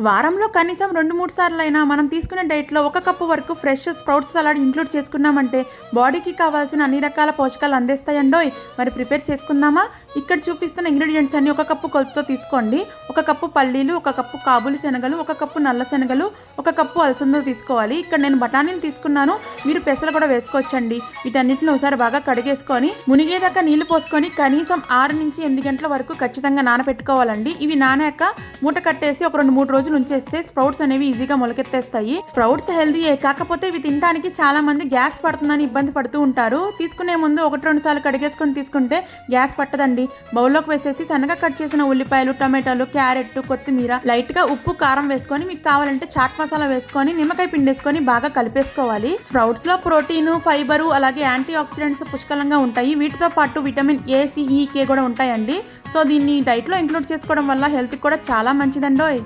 వారంలో కనీసం 2-3 సార్లైనా మనం తీసుకునే డైట్లో 1 కప్పు వరకు ఫ్రెష్ స్ప్రౌట్స్ సలాడ్ ఇంక్లూడ్ చేసుకున్నామంటే బాడీకి కావాల్సిన అన్ని రకాల పోషకాలు అందిస్తాయండోయ్. మరి ప్రిపేర్ చేసుకుందామా? ఇక్కడ చూపిస్తున్న ఇంగ్రీడియంట్స్ అన్ని 1 కప్పు కొలతతో తీసుకోండి. 1 కప్పు పల్లీలు, 1 కప్పు కాబూలి శనగలు, 1 కప్పు నల్ల శనగలు, 1 కప్పు అలసందలు తీసుకోవాలి. ఇక్కడ నేను బఠానీలు తీసుకున్నాను, మీరు పెసలు కూడా వేసుకోవచ్చండి. వీటన్నిటిని ఒకసారి బాగా కడిగేసుకొని మునిగేదాకా నీళ్లు పోసుకొని కనీసం 6 నుంచి 8 గంటల వరకు ఖచ్చితంగా నానబెట్టుకోవాలండి. ఇవి నానాక మూట కట్టేసి ఒక 2-3 రోజులు ఉంచేస్తే స్ప్రౌట్స్ అనేవి ఈజీగా మొలకెత్తేస్తాయి. స్ప్రౌట్స్ హెల్దీయే, కాకపోతే ఇవి తినడానికి చాలా మంది గ్యాస్ పడుతుందని ఇబ్బంది పడుతూ ఉంటారు. తీసుకునే ముందు 1-2 సార్లు కడిగేసుకొని తీసుకుంటే గ్యాస్ పట్టదండి. బౌల్లోకి వేసేసి సన్నగా కట్ చేసిన ఉల్లిపాయలు, టమాటాలు, క్యారెట్, కొత్తిమీర, లైట్ గా ఉప్పు, కారం వేసుకొని మీకు కావాలంటే చాట్ మసాలా వేసుకొని నిమ్మకాయ పిండేసుకొని బాగా కలిపేసుకోవాలి. స్ప్రౌట్స్ లో ప్రోటీన్, ఫైబరు అలాగే యాంటీ ఆక్సిడెంట్స్ పుష్కలంగా ఉంటాయి. వీటితో పాటు విటమిన్ ఏ, సి, ఈ, కే కూడా ఉంటాయండి. సో దీన్ని డైట్ లో ఇంక్లూడ్ చేసుకోవడం వల్ల హెల్త్ కూడా చాలా మంచిదండోయ్.